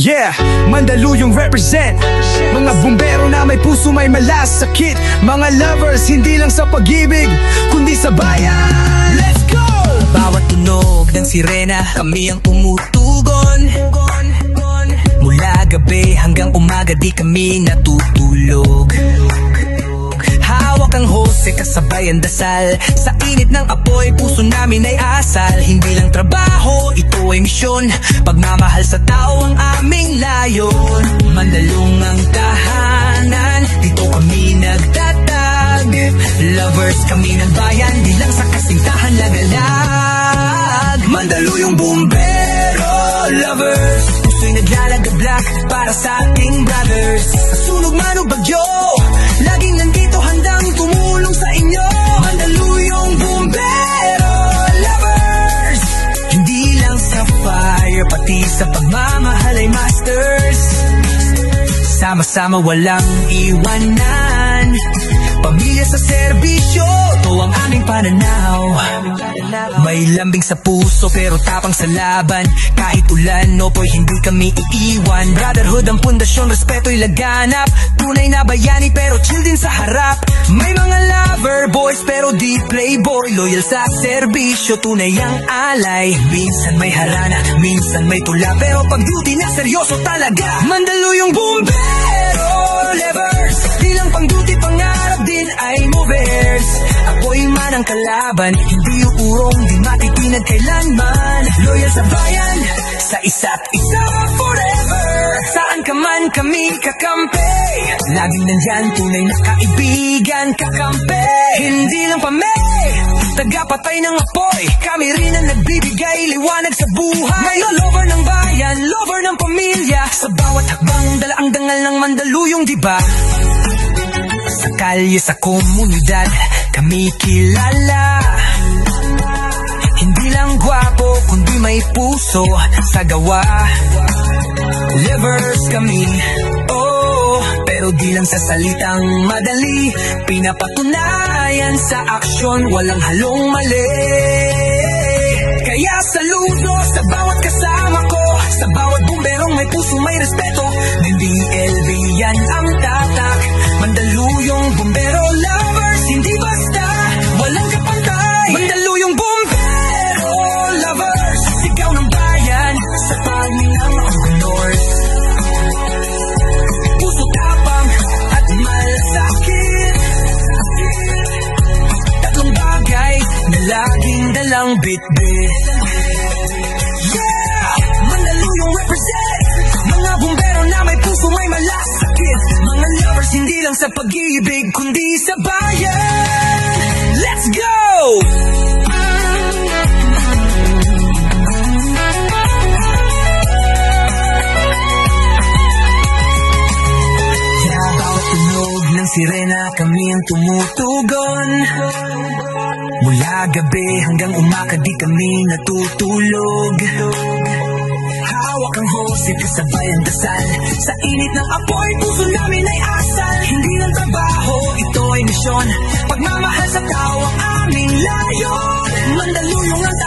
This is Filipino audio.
Yeah, Mandaluyong represent. Mga bumbero na may puso, may malasakit. Mga lovers, hindi lang sa pag-ibig, kundi sa bayan. Let's go! Bawat tunog ng sirena, kami ang tumutugon. Mula gabi hanggang umaga, di kami natutulog. Hawak ang hose, kasabay ang dasal. Sa init ng apoy, puso namin ay asal. Hindi lang trabaho, ito ay misyon. Pagmamahal sa tao ang aming layon. Mandaluyong ang tahanan, dito kami nagtatag. Lovers kami ng bayan, di lang sa kasintahan lagalag. Mandaluyong bumbero lovers, puso'y naglalagabla para sa ating brothers. Sa sunog man o bagyo, laging nandito handang tumulong sa inyo. Mandaluyong bumbero lovers, hindi lang sa fire, pati sa pagmamahal ay masters. Sama-sama walang iwanan, pamilya sa serbisyo, ito ang aming pananaw. May lambing sa puso pero tapang sa laban. Kahit ulan o po'y hindi kami iiwan. Brotherhood ang pundasyon, respeto'y laganap. Tunay na bayani pero chill din sa harap. May mga lover boys pero di playboy. Loyal sa serbisyo, tunay ang alay. Minsan may harana, minsan may tula, pero pag duty na seryoso talaga. Mandaluyong bumbero lovers, di lang pang duty, pangarap din ay movers. Ako'y man ang kalaban, hindi uurong, di matitinag kailanman. Loyal sa bayan, sa isa't isa forever. Saan ka man kami kakampi, laging nandyan, tunay na kaibigan kakampi. Hindi lang pamay, tagapatay ng apoy, kami rin ang nagbibigay liwanag sa buhay. Mga lover ng bayan, lover ng pamilya, sa bawat hakbang dala ang dangal ng Mandaluyong, diba? Sa kalye, sa komunidad, kami kilala. Hindi lang gwapo, kundi may puso sa gawa. Livers kami, oh, pero di lang sa salitang madali. Pinapatunayan sa aksyon, walang halong mali. Kaya saludo sa bawat kasama ko, sa bawat bumberong may puso, may respeto. Ng DLB yan ang tatak. Mandaluyong bumbero lovers, hindi basta, walang kapantay. Mandaluyong bumbero lovers, sigaw ng bayan sa pagninang honors. Puso tapang at malasakit, tatlong bagay na laging dalang bitbit. Yeah! Mandaluyong represent, mga bumbero na may puso, may malasakit. Mga lovers, hindi lang sa pag-ibig, kundi sa bayan. Let's go! Kaya bawat tunog ng sirena, kami ang tumutugon. Mula gabi hanggang umaga, di kami natutulog. Hawak ang hose, kasabay ang dasal. Sa init ng apoy, puso namin ay asal. Hindi lang trabaho, ito ay misyon. Pagmamahal sa tao ang aming layon. Mandaluyong ang